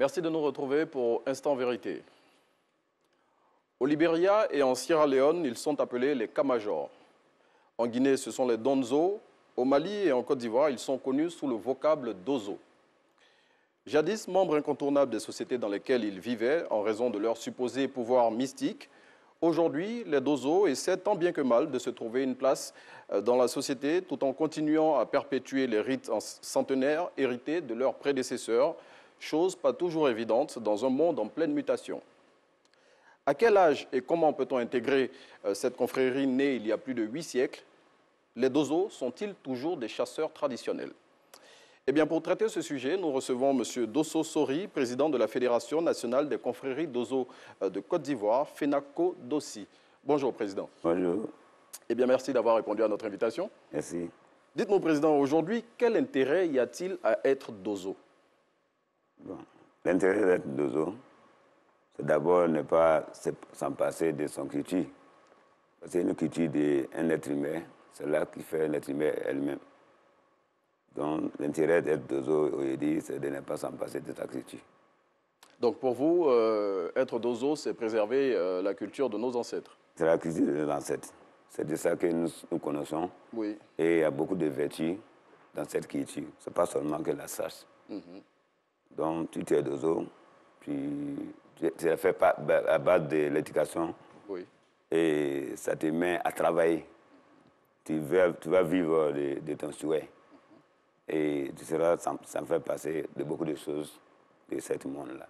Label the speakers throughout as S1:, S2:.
S1: Merci de nous retrouver pour Instant Vérité. Au Libéria et en Sierra Leone, ils sont appelés les Kamajors. En Guinée, ce sont les Donzo. Au Mali et en Côte d'Ivoire, ils sont connus sous le vocable d'Ozo. Jadis membres incontournables des sociétés dans lesquelles ils vivaient en raison de leur supposé pouvoir mystique, aujourd'hui, les Dozo essaient tant bien que mal de se trouver une place dans la société tout en continuant à perpétuer les rites centenaires hérités de leurs prédécesseurs, chose pas toujours évidente dans un monde en pleine mutation. À quel âge et comment peut-on intégrer cette confrérie née il y a plus de 8 siècles? Les Dozo sont-ils toujours des chasseurs traditionnels? Eh bien, pour traiter ce sujet, nous recevons M. Dosso Sori, président de la Fédération nationale des confréries Dozo de Côte d'Ivoire, FENACO Dossi. Bonjour, Président.
S2: Bonjour.
S1: Eh bien, merci d'avoir répondu à notre invitation.
S2: Merci.
S1: Dites-moi, Président, aujourd'hui, quel intérêt y a-t-il à être Dozo?
S2: Bon. L'intérêt d'être Dozo, c'est d'abord ne pas s'en passer de son culture. C'est une culture d'un être humain, c'est là qui fait l'être humain elle-même. Donc, l'intérêt d'être Dozo aujourd'hui, c'est de ne pas s'en passer de ta culture.
S1: Donc, pour vous, être Dozo, c'est préserver la culture de nos ancêtres?
S2: C'est la culture de nos ancêtres. C'est de ça que nous connaissons.
S1: Oui.
S2: Et il y a beaucoup de vertus dans cette culture. Ce n'est pas seulement que la sache. Donc, tu es Dozo, puis tu as fait à base de l'éducation.
S1: Oui.
S2: Et ça te met à travailler. Tu vas vivre de ton souhait. Et tu seras, ça me fait passer de beaucoup de choses de ce monde-là.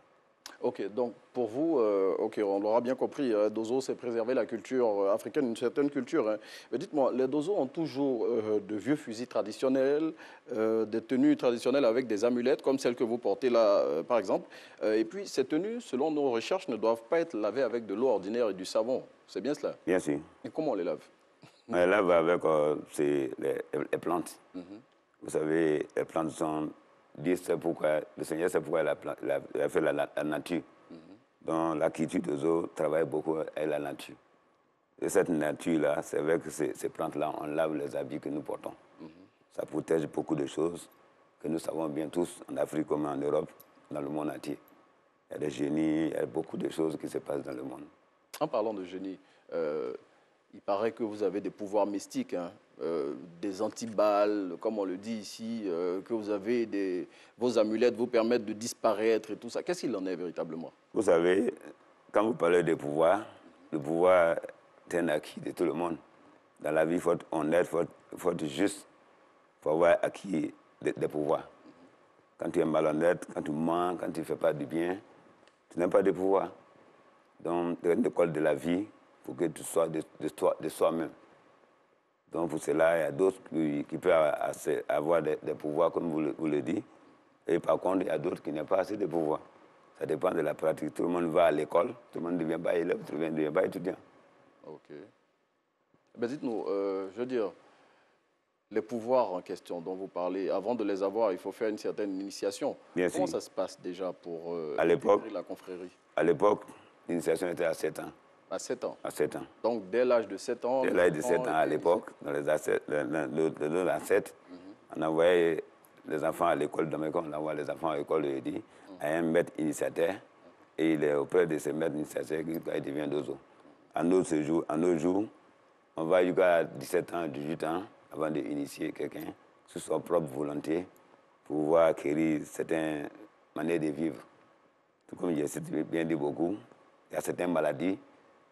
S1: Ok, donc pour vous, on l'aura bien compris, Dozo, c'est préserver la culture africaine, une certaine culture. Hein. Mais dites-moi, les Dozo ont toujours de vieux fusils traditionnels, des tenues traditionnelles avec des amulettes, comme celle que vous portez là, par exemple. Et puis, ces tenues, selon nos recherches, ne doivent pas être lavées avec de l'eau ordinaire et du savon. C'est bien cela?
S2: Bien sûr.
S1: Et comment on les lave?
S2: On les lave avec les plantes. Vous savez, les plantes sont... le Seigneur sait pourquoi il a fait la nature. Donc la culture Dozo travaille beaucoup avec la nature. Et cette nature-là, c'est vrai que ces plantes-là, on lave les habits que nous portons. Ça protège beaucoup de choses que nous savons bien tous, en Afrique comme en Europe, dans le monde entier. Il y a des génies, il y a beaucoup de choses qui se passent dans le monde.
S1: En parlant de génie, il paraît que vous avez des pouvoirs mystiques, hein, des antiballes, comme on le dit ici, que vous avez vos amulettes vous permettent de disparaître et tout ça. Qu'est-ce qu'il en est véritablement?
S2: Vous savez, quand vous parlez de pouvoir, le pouvoir est un acquis de tout le monde. Dans la vie, il faut être honnête, il faut être juste, il faut avoir acquis des pouvoirs. Quand tu es malhonnête, quand tu mens, quand tu ne fais pas du bien, tu n'as pas de pouvoir. Donc, dans l'école de la vie, il faut que tu sois de soi-même. Donc, pour cela, il y a d'autres qui peuvent avoir des pouvoirs, comme vous le dites. Et par contre, il y a d'autres qui n'ont pas assez de pouvoir. Ça dépend de la pratique. Tout le monde va à l'école, tout le monde ne devient pas élève, tout le monde ne devient pas étudiant.
S1: Ok. Ben dites-nous, je veux dire, les pouvoirs en question dont vous parlez, avant de les avoir, il faut faire une certaine initiation.
S2: Bien
S1: Comment
S2: sûr.
S1: ça se passe déjà pour
S2: intégrer
S1: la confrérie?
S2: À l'époque, l'initiation était à 7 ans.
S1: À 7 ans.
S2: À 7 ans.
S1: Donc, dès l'âge de 7 ans...
S2: Dès l'âge de 7 ans, à l'époque, dans les ancêtres, on envoyait les enfants à l'école. Dans on envoie les enfants à l'école à un maître initiateur. Et il est auprès de ce maître initiateur qu'il devient Dozo. À nos jours, on va jusqu'à 17 ans, 18 ans, avant d'initier quelqu'un, sous son propre volonté, pour pouvoir acquérir certaines manières de vivre. Tout comme j'ai bien dit beaucoup, il y a certaines maladies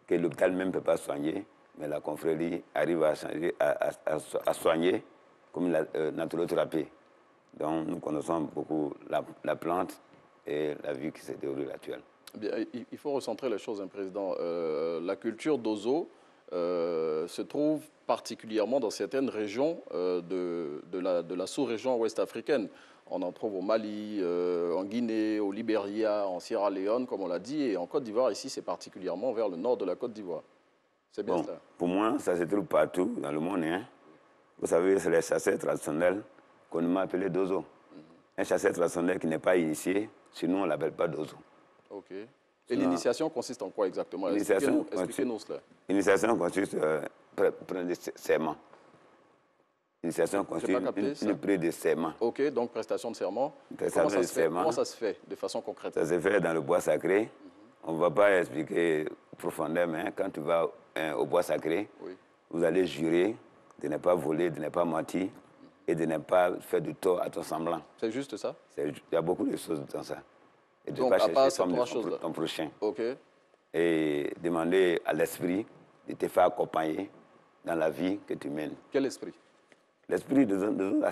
S2: que l'hôpital même ne peut pas soigner, mais la confrérie arrive à soigner comme la naturothérapie. Donc nous connaissons beaucoup la plante et la vie qui se déroule actuelle.
S1: Bien, il faut recentrer les choses, hein, Président. La culture d'Ozo se trouve particulièrement dans certaines régions de la sous-région ouest africaine. On en trouve au Mali, en Guinée, au Libéria, en Sierra Leone, comme on l'a dit, et en Côte d'Ivoire, ici, c'est particulièrement vers le nord de la Côte d'Ivoire. C'est bien cela?
S2: Pour moi, ça se trouve partout dans le monde. Hein. Vous savez, c'est les chasseurs traditionnels qu'on m'a appelé Dozo. Un chasseur traditionnel qui n'est pas initié, sinon on ne l'appelle pas Dozo.
S1: Ok. Et l'initiation consiste en quoi exactement? Expliquez-nous cela.
S2: L'initiation consiste à prendre des serments. L'initiation constitue une prise de serment.
S1: Ok, donc prestation de serment. Comment ça se fait de façon concrète?
S2: Ça se fait dans le bois sacré. On ne va pas expliquer profondément, mais quand tu vas au bois sacré, vous allez jurer de ne pas voler, de ne pas mentir et de ne pas faire du tort à ton semblant.
S1: C'est juste ça?
S2: Il y a beaucoup de choses dans ça. Et de
S1: donc,
S2: ne pas
S1: à part
S2: chercher
S1: ces trois choses-là,
S2: ton prochain.
S1: Ok.
S2: Et demander à l'esprit de te faire accompagner dans la vie que tu mènes.
S1: Quel esprit?
S2: L'esprit de nos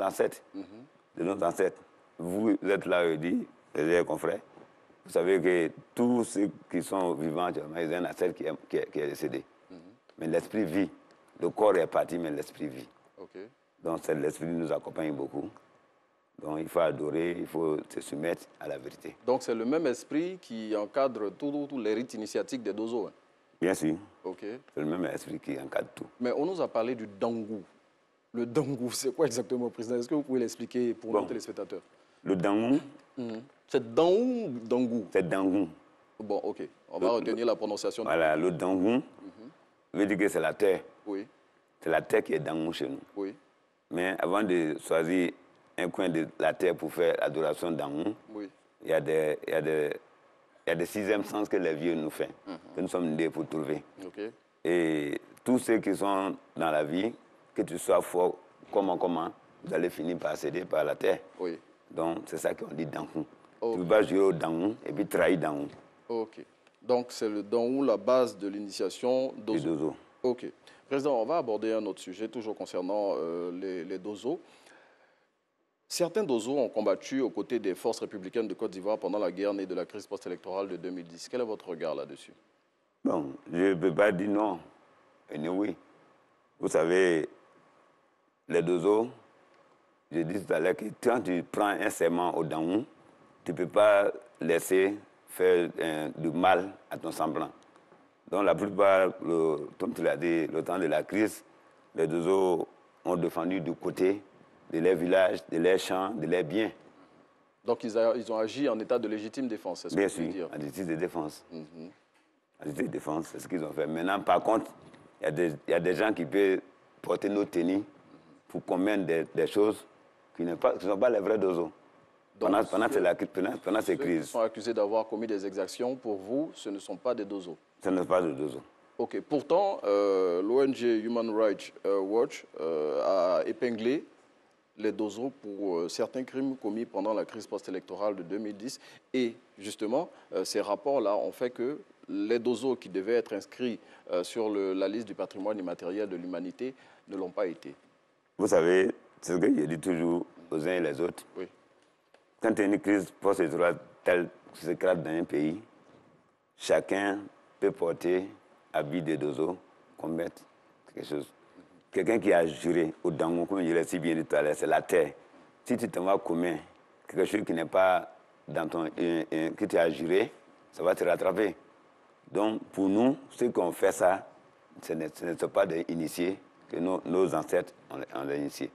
S2: ancêtres. De nos ancêtres. Vous êtes là, je dis, les confrères. Vous savez que tous ceux qui sont vivants, ils ont un ancêtre qui est décédé. Mais l'esprit vit. Le corps est parti, mais l'esprit vit.
S1: Okay.
S2: Donc l'esprit nous accompagne beaucoup. Donc il faut adorer, il faut se soumettre à la vérité.
S1: Donc c'est le même esprit qui encadre tous les rites initiatiques des Dozo. Hein?
S2: Bien sûr.
S1: Okay.
S2: C'est le même esprit qui encadre tout.
S1: Mais on nous a parlé du Dangu. Le Dangu, c'est quoi exactement, Président? Est-ce que vous pouvez l'expliquer pour nos téléspectateurs?
S2: Le Dangu.
S1: C'est Dangu ou Dangu?
S2: C'est Dangu.
S1: Bon, ok. On va retenir la prononciation.
S2: Voilà, le Dangu veut dire que c'est la terre.
S1: Oui.
S2: C'est la terre qui est Dangu chez nous.
S1: Oui.
S2: Mais avant de choisir un coin de la terre pour faire l'adoration Dangu, il y a des sixièmes sens que les vieux nous font, que nous sommes nés pour trouver.
S1: Okay. Et
S2: tous ceux qui sont dans la vie, que tu sois fort, comment, vous allez finir par céder par la terre.
S1: Oui.
S2: Donc, c'est ça qu'on dit Dangu.
S1: Okay.
S2: Tu vas jouer au Dangu et puis trahir Dangu.
S1: Ok. Donc, c'est le Dangu la base de l'initiation Dozo. Ok. Président, on va aborder un autre sujet, toujours concernant les Dozo. Certains Dozo ont combattu aux côtés des forces républicaines de Côte d'Ivoire pendant la guerre née de la crise post-électorale de 2010. Quel est votre regard là-dessus?
S2: Bon, je ne peux pas dire non. Et oui. Vous savez, les Dozo, je dis tout à l'heure que quand tu prends un serment au Dangu, tu ne peux pas laisser faire du mal à ton semblant. Donc la plupart, comme tu l'as dit, le temps de la crise, les Dozo ont défendu du côté de leurs villages, de leurs champs, de leurs biens.
S1: Donc ils ont agi en état de légitime défense, c'est ce
S2: bien
S1: que vous voulez dire?
S2: En légitime de défense. En légitime de défense, c'est ce qu'ils ont fait. Maintenant, par contre, il y a des gens qui peuvent porter nos tenues pour commettre des choses qui ne sont pas les vrais Dozo. Pendant ces crises.
S1: Ceux qui sont accusés d'avoir commis des exactions, pour vous, ce ne sont pas des Dozo?
S2: Ce ne sont pas des Dozo.
S1: Ok. Pourtant, l'ONG Human Rights Watch a épinglé les Dozo pour certains crimes commis pendant la crise post-électorale de 2010. Et justement, ces rapports-là ont fait que les Dozo qui devaient être inscrits sur la liste du patrimoine immatériel de l'humanité ne l'ont pas été.
S2: Vous savez, c'est ce que je dis toujours aux uns et les autres.
S1: Oui.
S2: Quand il y a une crise post-électorale telle qui se crée dans un pays, chacun peut porter habit de Dozo, commettre quelque chose. Quelqu'un qui a juré au Dangu, comme je l'ai si bien dit tout à l'heure, c'est la terre. Si tu t'en vas commettre quelque chose qui n'est pas dans ton... que tu as juré, ça va te rattraper. Donc, pour nous, ceux qui ont fait ça, ce ne sont pas des initiés, que nos ancêtres ont initiés.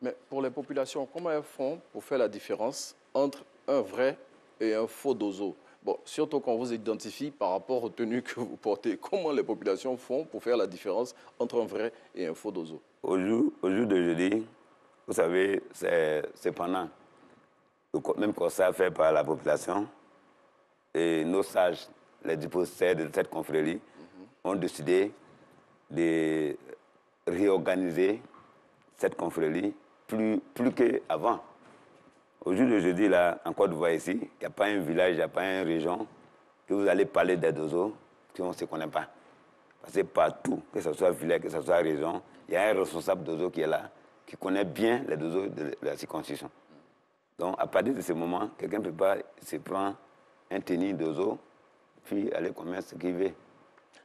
S1: Mais pour les populations, comment elles font pour faire la différence entre un vrai et un faux Dozo? Bon, surtout quand on vous identifie par rapport aux tenues que vous portez. Comment les populations font pour faire la différence entre un vrai et un faux Dozo? Au jour
S2: d'aujourd'hui, vous savez, c'est pendant le même constat fait par la population. Et nos sages, les dépositaires de cette confrérie, ont décidé de réorganiser cette confrérie plus qu'avant. Au jour d'aujourd'hui, là, en Côte d'Ivoire ici, il n'y a pas un village, il n'y a pas une région que vous allez parler des Dozo qu'on ne se connaît pas. Parce que partout, que ce soit village, que ce soit région, il y a un responsable Dozo qui est là, qui connaît bien les Dozo de la circonscription. Donc, à partir de ce moment, quelqu'un ne peut pas se prendre un tennis Dozo, puis aller commettre ce qu'il veut.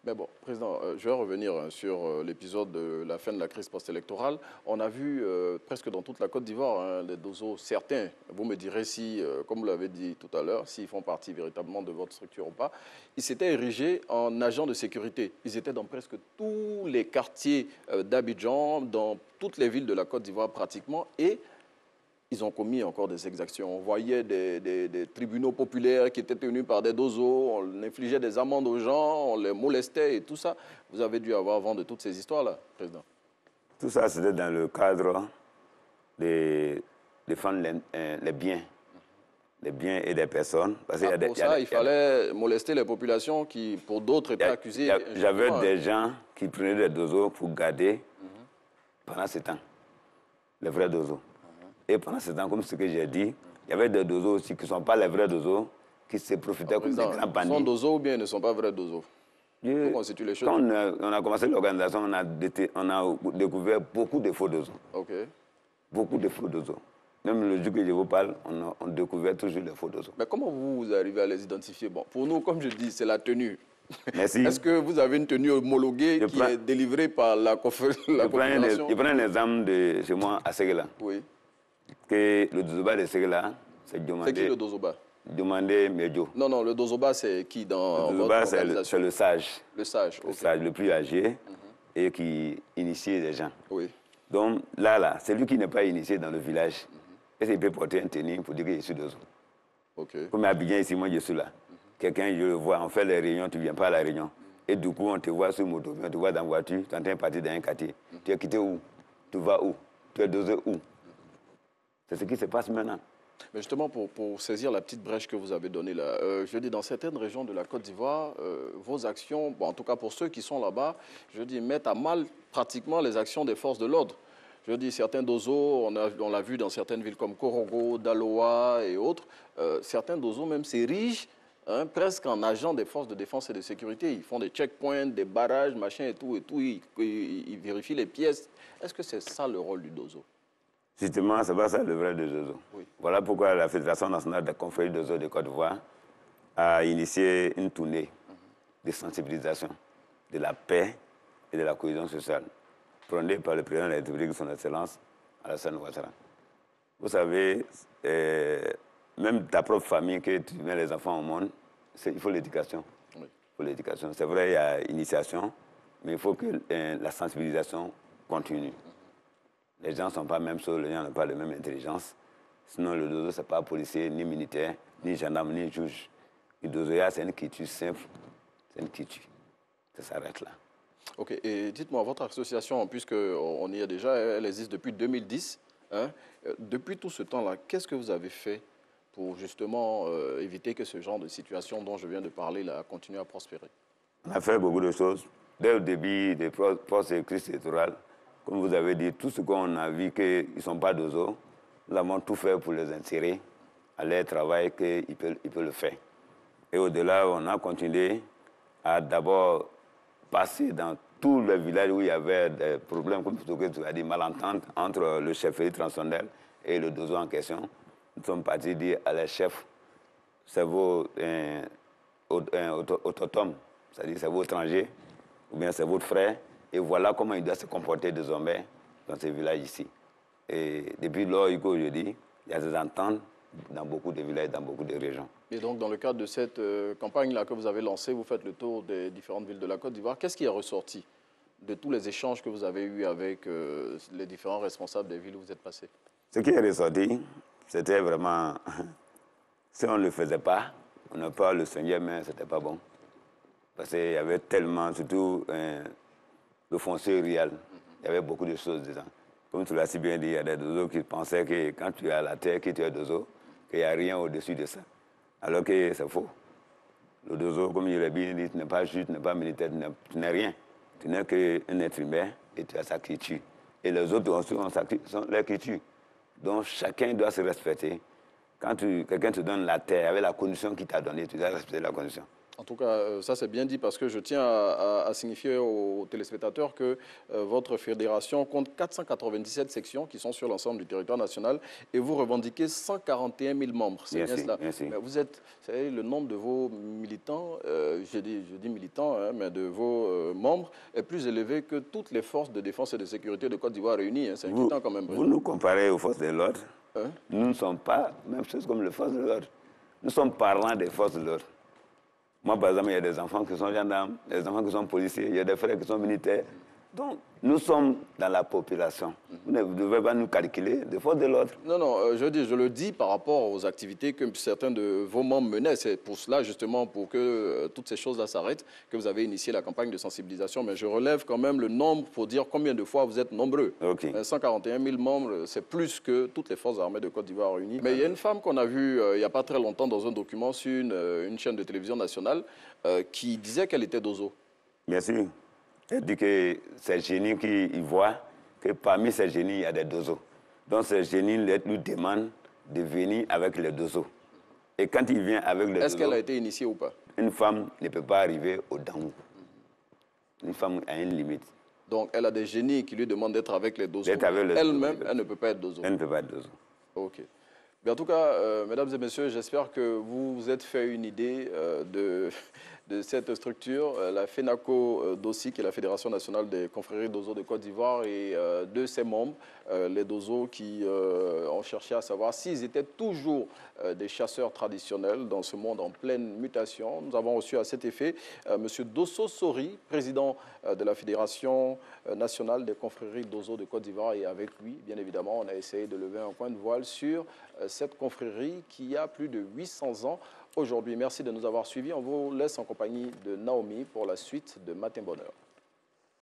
S1: Mais bon, Président, je vais revenir sur l'épisode de la fin de la crise post-électorale. On a vu presque dans toute la Côte d'Ivoire, les Dozo, certains, vous me direz si, comme vous l'avez dit tout à l'heure, s'ils font partie véritablement de votre structure ou pas, ils s'étaient érigés en agents de sécurité. Ils étaient dans presque tous les quartiers d'Abidjan, dans toutes les villes de la Côte d'Ivoire pratiquement, et ils ont commis encore des exactions. On voyait des tribunaux populaires qui étaient tenus par des Dozo, on infligeait des amendes aux gens, on les molestait et tout ça. Vous avez dû avoir vent de toutes ces histoires-là, Président.
S2: Tout ça, c'était dans le cadre de défendre les biens et des personnes. Parce
S1: Pour ça, il fallait molester les populations qui, pour d'autres, étaient accusées.
S2: J'avais des gens qui prenaient des dozos pour garder pendant ce temps, les vrais dozos. Et pendant ce temps, comme ce que j'ai dit, il y avait des dozos aussi qui ne sont pas les vrais dozos, qui se profitaient comme des grands bandits.
S1: Ils sont dozos ou bien ils ne sont pas vrais dozos? Pour constituer les choses.
S2: Quand on a commencé l'organisation, on a découvert beaucoup de faux dozos.
S1: OK.
S2: Beaucoup de faux dozos. Même le jour que je vous parle, on découvert toujours les faux dozos.
S1: Mais comment vous arrivez à les identifier? Bon, pour nous, comme je dis, c'est la tenue.
S2: Merci.
S1: Est-ce que vous avez une tenue homologuée qui est délivrée par la confédération?
S2: Je prends un exemple de chez moi à Séguéla.
S1: Oui.
S2: Que le dozoba de Séguéla, c'est Diomandé.
S1: C'est qui le dozoba?
S2: Diomandé Medjo.
S1: Non, le dozoba, c'est qui dans
S2: le dozoba, c'est le sage.
S1: Le sage,
S2: Le sage le plus âgé et qui initie les gens.
S1: Oui.
S2: Donc là, c'est lui qui n'est pas initié dans le village. Et il peut porter un tenue pour dire que je suis dozo.
S1: OK.
S2: Comme à Abidjan, ici, moi, je suis là. Quelqu'un, je le vois, on fait les réunions, tu ne viens pas à la réunion. Et du coup, on te voit sur moto, on te voit dans la voiture, tu es en train de partir dans un quartier. Tu es quitté où? Tu vas où? Tu es dosé où? C'est ce qui se passe maintenant.
S1: Mais justement, pour saisir la petite brèche que vous avez donnée là, je dis, dans certaines régions de la Côte d'Ivoire, vos actions, bon, en tout cas pour ceux qui sont là-bas, je dis, mettent à mal pratiquement les actions des forces de l'ordre. Je dis, certains dozos, on l'a vu dans certaines villes comme Korogo, Daloa et autres, certains dozos même s'érigent presque en agents des forces de défense et de sécurité. Ils font des checkpoints, des barrages, machin et tout, ils vérifient les pièces. Est-ce que c'est ça le rôle du dozo?
S2: Justement, c'est pas ça le vrai de dozo.
S1: Oui.
S2: Voilà pourquoi la Fédération nationale des confréries de dozo de Côte d'Ivoire a initié une tournée de sensibilisation de la paix et de la cohésion sociale, prônée par le président de la République, son Excellence, Alassane Ouattara. Vous savez, même ta propre famille, que tu mets les enfants au monde, il faut l'éducation. Oui. Il faut l'éducation. C'est vrai, il y a initiation, mais il faut que la sensibilisation continue. Les gens ne sont pas même choses, les gens n'ont pas la même intelligence. Sinon, le dozo, ce n'est pas policier, ni militaire, ni gendarme, ni juge. Le dozo, c'est une quiétude simple, c'est une quiétude. Ça s'arrête là.
S1: OK. Et dites-moi, votre association, puisqu'on y est déjà, elle existe depuis 2010. Depuis tout ce temps-là, qu'est-ce que vous avez fait pour justement éviter que ce genre de situation dont je viens de parler là, continue à prospérer?
S2: On a fait beaucoup de choses. Dès le début des processus électoraux, comme vous avez dit, tout ce qu'on a vu qu'ils ne sont pas dozo, nous avons tout fait pour les insérer à leur travail qu'ils peuvent le faire. Et au-delà, on a continué à d'abord passer dans tous les villages où il y avait des problèmes, comme tu as dit, malentente entre le chef transcendel et le dozo en question. Nous sommes partis dire à les chefs, c'est vos autotomes, c'est-à-dire c'est vos étrangers, ou bien c'est votre frère, et voilà comment il doit se comporter désormais dans ces villages ici. Et depuis lors, aujourd'hui, il y a des ententes dans beaucoup de villages, dans beaucoup de régions.
S1: Et donc, dans le cadre de cette campagne-là que vous avez lancée, vous faites le tour des différentes villes de la Côte d'Ivoire. Qu'est-ce qui est ressorti de tous les échanges que vous avez eus avec les différents responsables des villes où vous êtes passés?
S2: Ce qui est ressorti, c'était vraiment... Si on ne le faisait pas, on n'a pas le Seigneur, mais ce n'était pas bon. Parce qu'il y avait tellement, surtout le foncier rural, il y avait beaucoup de choses dedans. Comme tu l'as si bien dit, il y a des dozos qui pensaient que quand tu es à la terre, que tu es dozo, qu'il n'y a rien au-dessus de ça. Alors que c'est faux. Le dozo, comme je l'ai bien dit, tu n'es pas juge, tu n'es pas militaire, tu n'es rien. Tu n'es qu'un être humain et tu as sa culture. Et les autres aussi ont leur culture. Donc chacun doit se respecter. Quand quelqu'un te donne la terre avec la condition qu'il t'a donnée, tu dois respecter la condition.
S1: En tout cas, ça c'est bien dit parce que je tiens à signifier aux téléspectateurs que votre fédération compte 497 sections qui sont sur l'ensemble du territoire national et vous revendiquez 141 000 membres. C'est bien cela. Vous savez, le nombre de vos militants, je dis militants, mais de vos membres est plus élevé que toutes les forces de défense et de sécurité de Côte d'Ivoire réunies. C'est inquiétant quand même.
S2: Vous nous comparez aux forces de l'ordre. Nous ne sommes pas la même chose comme les forces de l'ordre. Nous sommes parlants des forces de l'ordre. Moi, par exemple, il y a des enfants qui sont gendarmes, des enfants qui sont policiers, il y a des frères qui sont militaires. Donc, nous sommes dans la population. Vous ne devez pas nous calculer de force de l'ordre.
S1: Non, non, je le dis par rapport aux activités que certains de vos membres menaient. C'est pour cela, justement, pour que toutes ces choses-là s'arrêtent, que vous avez initié la campagne de sensibilisation. Mais je relève quand même le nombre pour dire combien de fois vous êtes nombreux.
S2: Ok.
S1: 141 000 membres, c'est plus que toutes les forces armées de Côte d'Ivoire réunies. Mais il y a une femme qu'on a vue il n'y a pas très longtemps dans un document sur une chaîne de télévision nationale qui disait qu'elle était d'Ozo.
S2: Bien sûr. Elle dit que ces génies qui voient que parmi ces génies, il y a des dozos. Donc ces génies lui demandent de venir avec les dozos. Et quand il vient avec les dozos...
S1: Est-ce qu'elle a été initiée ou pas?
S2: Une femme ne peut pas arriver au Daou. Une femme a une limite.
S1: Donc elle a des génies qui lui demandent d'être avec les dozos.
S2: Elle-même,
S1: elle ne peut pas être dozo.
S2: Elle ne peut pas être dozo.
S1: Ok. Mais en tout cas, mesdames et messieurs, j'espère que vous vous êtes fait une idée de cette structure, la FENACO DOSI, qui est la Fédération nationale des confréries d'Ozo de Côte d'Ivoire, et de ses membres, les Dozo, qui ont cherché à savoir s'ils étaient toujours des chasseurs traditionnels dans ce monde en pleine mutation. Nous avons reçu à cet effet M. Dosso Sori, président de la Fédération nationale des confréries d'Ozo de Côte d'Ivoire, et avec lui, bien évidemment, on a essayé de lever un coin de voile sur cette confrérie qui a plus de 800 ans aujourd'hui. Merci de nous avoir suivis. On vous laisse en compagnie de Naomi pour la suite de Matin Bonheur.